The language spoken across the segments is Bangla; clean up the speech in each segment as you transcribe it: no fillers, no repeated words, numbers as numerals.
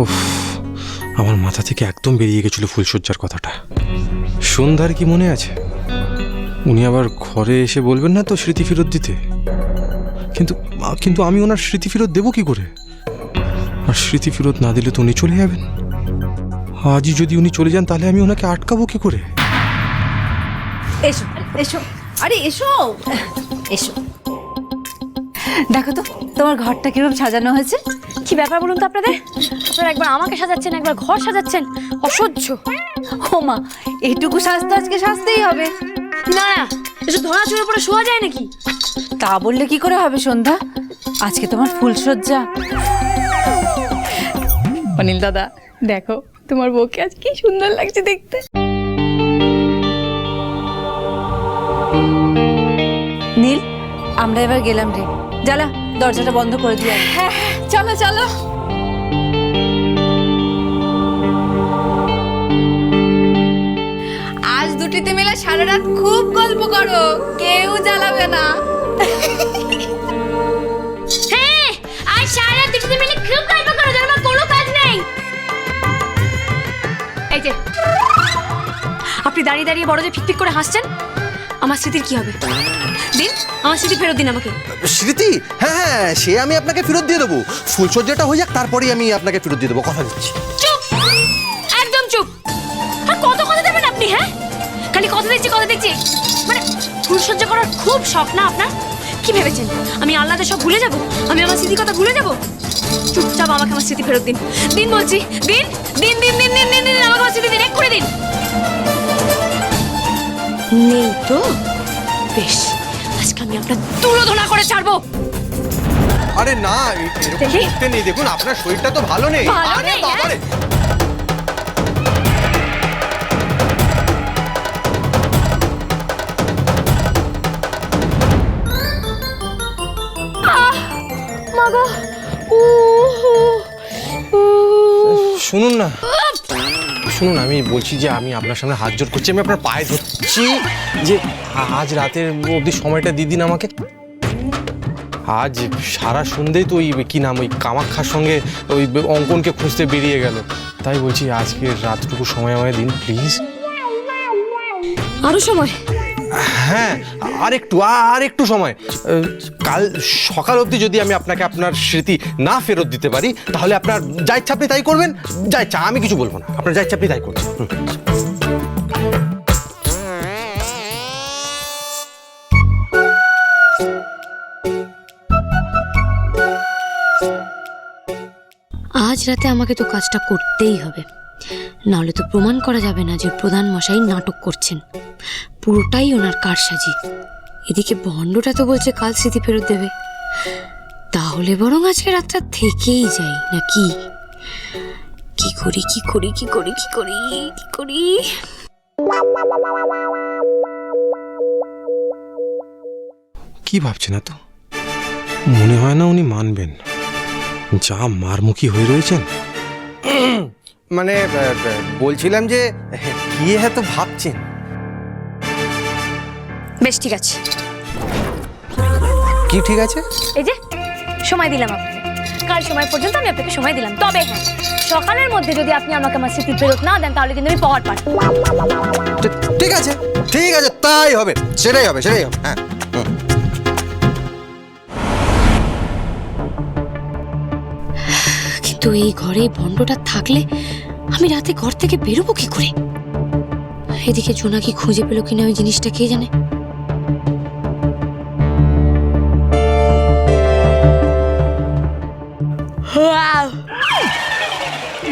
উফ, আমার মাথা থেকে একদম বেরিয়ে গেছিল ফুলসজ্জার কথাটা। সন্ধ্যার কি মনে আছে? উনি আবার ঘরে এসে বলবেন না তো স্মৃতি ফেরত দিতে। কিন্তু কিন্তু আমি ওনার স্মৃতি ফেরত দেবো কি করে? আর স্মৃতি ফেরত না দিলে তো উনি চলে যাবেন। আজই যদি উনি চলে যান তাহলে আমি ওনাকে আটকাবো কি করে? এসো এসো, আরে এসো এসো, দেখো তো তোমার ঘরটা কিরকম সাজানো হয়েছে। কি ব্যাপার বলুন তো আপনাদের? আপনারা একবার আমাকে সাজাচ্ছেন, একবার ঘর সাজাচ্ছেন, অসহ্য। ও মা, এইটুকু সাজতে আজকে সাজতেই হবে। না না, এসব ধরা চড়ে পড়ে শোয়া যায় নাকি? তা বললে কি করে হবে সন্ধ্যা, আজকে তোমার ফুলসজ্জা। অনিল দাদা দেখো তোমার বউকে আজ কি সুন্দর লাগছে দেখতে। নীল, আমরা এবার গেলাম রে, জ্বালা দরজাটা বন্ধ করে দিয়ে। হ্যাঁ চলো চলো। আজ দুটিতে মিলে সারা রাত খুব গল্প করো, কেউ জ্বালাবে না। হ্যাঁ, আজ সারা রাত দুটোতে মিলে খুব গল্প করো, যেন আমার কোনো কাজ নেই। এই যে আপনি দাঁড়িয়ে দাঁড়িয়ে বড় যে ফিকফিক করে হাসছেন, আমার স্মৃতির কি হবে? দিন আমার স্মৃতি ফেরত দিন আমাকে। স্মৃতি? হ্যাঁ হ্যাঁ, সে আমি আপনাকে ফেরত দিয়ে দেবো। ফুলসজ্জাটা হয়ে যাক, তারপরেই আমি আপনাকে ফেরত দিয়ে দেবো, কথা দিচ্ছি। চুপ, একদম চুপ। আর কত কথা দেবেন আপনি? হ্যাঁ, খালি কথা দিচ্ছি কথা দিচ্ছি। মানে ফুলসজ্জা করার খুব শখ না আপনার? কি ভেবেছেন আমি আল্লাহকে সব ভুলে যাব? আমি আমার স্মৃতির কথা ভুলে যাব? চুপচাপ আমাকে আমার স্মৃতি ফেরত দিন। দিন বলছি, দিন দিন দিন দিন দিন দিন দিন আমাকে আমার স্মৃতি দিন, এক করে দিন। নেই তো? বেশ, আজকে আমি আপনার তুলোধনা করে ছাড়বো। আরে না, এরকম দেখি। করতে নেই। দেখুন আপনার শরীরটা তো ভালো নেই। ভালো আরে নেই, বাবারে। মাগো, শুনুন না, শুনুন, আমি বলছি যে আমি আপনার সামনে হাত জোড় করছি, আমি আপনার পায়ে ধরছি যে আজ রাতের অবধি সময়টা দিয়ে দিন আমাকে। আজ সারা সন্ধ্যেই তো ওই কি নাম, ওই কামাক্ষার সঙ্গে ওই অঙ্কনকে খুঁজতে বেরিয়ে গেল। তাই বলছি আজকে রাতটুকু সময় আমায় দিন প্লিজ। আরো সময়? হ্যাঁ, আর একটু সময়। কাল সকাল অবধি যদি আমি আপনাকে আপনার স্মৃতি না ফেরত দিতে পারি, তাহলে আপনার যা ইচ্ছা আপনি তাই করবেন। যা ইচ্ছা, আমি কিছু বলবো না, আপনার যা ইচ্ছা আপনি তাই করবেন। আজ রাতে আমাকে তো কাজটা করতেই হবে, নাহলে তো প্রমাণ করা যাবে না যে প্রধান মশাই নাটক করছেন। পুরোটাই ওনার কারসাজি। এদিকে ভণ্ডটা তো বলছে কাল স্মৃতি ফেরত দেবে, তাহলে বরং আজকে রাতটা থেকেই যাই নাকি? কি করি কি করি কি করি কি করি কি করি? কি ভাবছেন? না তো মনে হয় না উনি মানবেন, যা মারমুখী হয়ে রয়েছেন। মানে বলছিলাম যে কি এত ভাবছেন? বেশ ঠিক আছে। কি ঠিক আছে? এই যে সময় দিলাম আপনাকে, কাল সময় পর্যন্ত আমি আপনাকে সময় দিলাম। তবে হ্যাঁ, সকালের মধ্যে যদি আপনি আমাকে আমার স্মৃতি ফেরত না দেন, তাহলে কিন্তু আমি পাওয়ার পাঠ। ঠিক আছে ঠিক আছে, তাই হবে, সেটাই হবে, সেটাই হবে। হ্যাঁ, কিন্তু এই ঘরে ভণ্ডটা থাকলে আমি রাতে ঘর থেকে বেরোবো কি করে? এদিকে জোনাকি খুঁজে পেল কিনা ওই জিনিসটা কে জানে।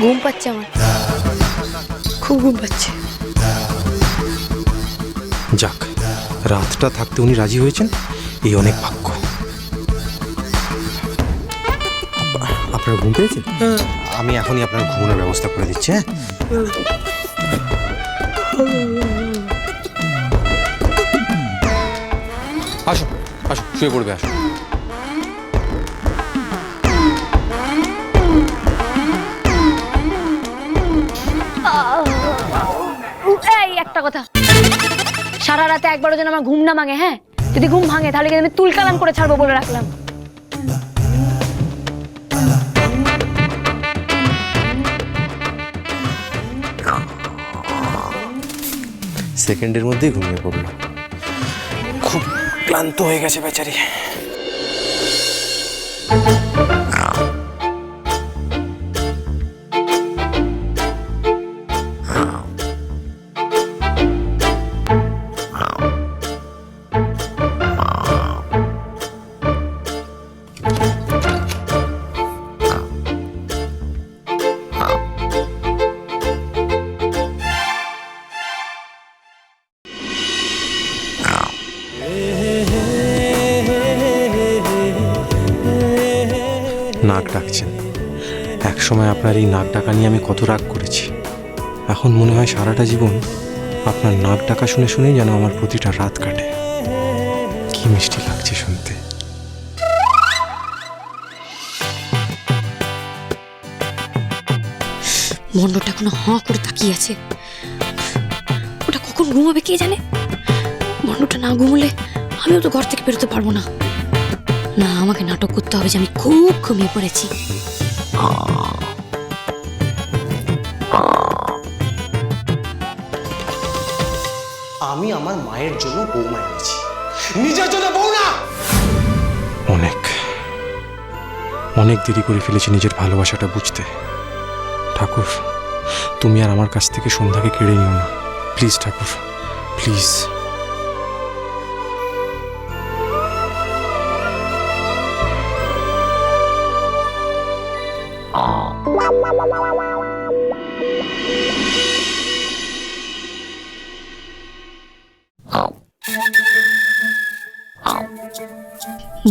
ঘুম পাচ্ছে আমার, খুব ঘুম পাচ্ছে। যাক, রাতটা থাকতে উনি রাজি হয়েছেন, এই অনেক ভাগ্য। আপনার ঘুম পেয়েছে? আমি এখনই আপনার ঘুমানোর ব্যবস্থা করে দিচ্ছি। হ্যাঁ, আসো আসো, শুয়ে পড়বে, আসো। এই একটা কথা, সারা রাতে একবারও যেন আমার ঘুম না ভাঙে। হ্যাঁ, যদি ঘুম ভাঙে তাহলে কিন্তু আমি তুলকালাম করে ছাড়বো বলে রাখলাম। সেকেন্ডের মধ্যেই ঘুমিয়ে পড়লো। খুব ক্লান্ত হয়ে গেছে বেচারি। নাক ডাকছেন। একসময় আপনার এই নাক ডাকা নিয়ে আমি কত রাগ করেছি। এখন মনে হয় সারাটা জীবন আপনার নাক ডাকা শুনে শুনেই যেন আমার প্রতিটা রাত কাটে। কি মিষ্টি লাগছে শুনতে। মন্ডটা এখনো হাঁ করে তাকিয়ে আছে। ওটা কখন ঘুমাবে কে জানে। মন্ডটা না ঘুমলে আমিও তো ঘর থেকে বেরোতে পারবো না। না, আমাকে নাটক করতে হবে যে আমি খুব ঘুমিয়ে পড়েছি। আমি আমার মায়ের জন্য বৌমা এনেছি, নিজের জন্য বউ না। অনেক অনেক দেরি করে ফেলেছি নিজের ভালোবাসাটা বুঝতে। ঠাকুর, তুমি আর আমার কাছ থেকে সন্ধ্যাকে কেড়ে নিও না প্লিজ ঠাকুর, প্লিজ।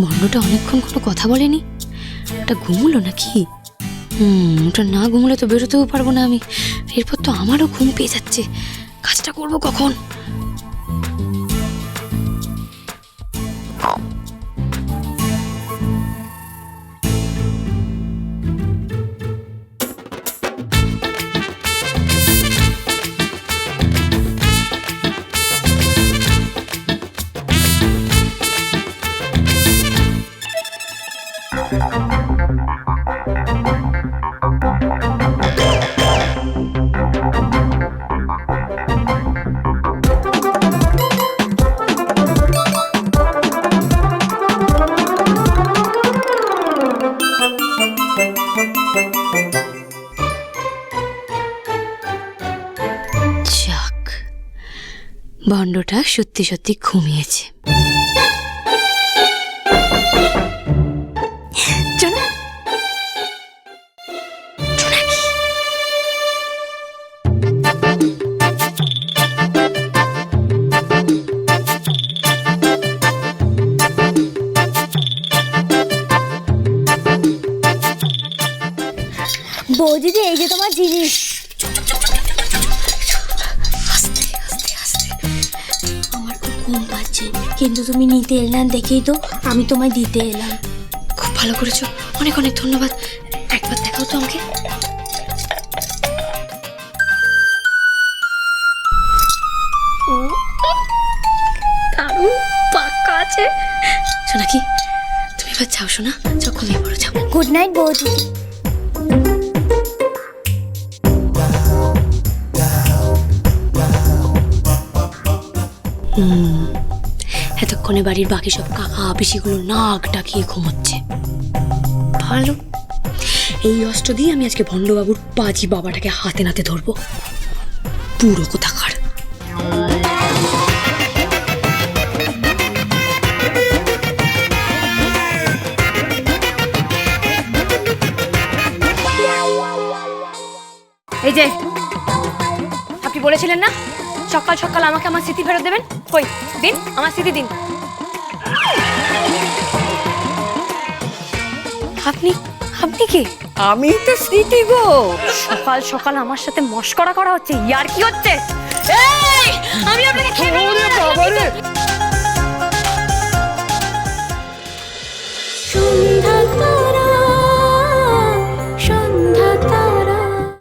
মন্ডটা অনেকক্ষণ কোনো কথা বলেনি। ওটা ঘুমলো নাকি? ওটা না ঘুমলে তো বেরোতেও পারবো না আমি। এরপর তো আমারও ঘুম পেয়ে যাচ্ছে। কাজটা করবো কখন? যাক, ভণ্ডটা সত্যি সত্যি ঘুমিয়েছে। বৌদিদি, এই যে তোমার জিনিস। আমার খুব ঘুম পাচ্ছে, কিন্তু তুমি নিতে এলাম দেখেই তো আমি তোমায় দিতে এলাম। খুব ভালো করেছো, অনেক অনেক ধন্যবাদ। একবার দেখাও তো আমাকে। দারুণ পাক্কা আছে। সোনাকি, তুমি এবার যাও শোনা, যাও ঘুমিয়ে পড়ো, যাও। গুড নাইট বৌদি। এতক্ষণে বাড়ির বাকি সব কাকা পিসিগুলো নাক ডাকিয়ে ঘুমোচ্ছে। ভালো, এই অস্ত্র দিয়ে আমি আজকে ভণ্ডবাবুর পাজি বাবাটাকে হাতে নাতে ধরবো। পুরো কোথাকার। এই যে আপনি বলেছিলেন না সকাল সকাল আমাকে আমার স্মৃতি ফেরত দেবেন, কই দিন, আমার স্মৃতি দিন। আপনি আপনি কি? আমি তো স্মৃতি গো। সকাল সকাল আমার সাথে মস্করা করা হচ্ছে, ইয়ার কি হচ্ছে?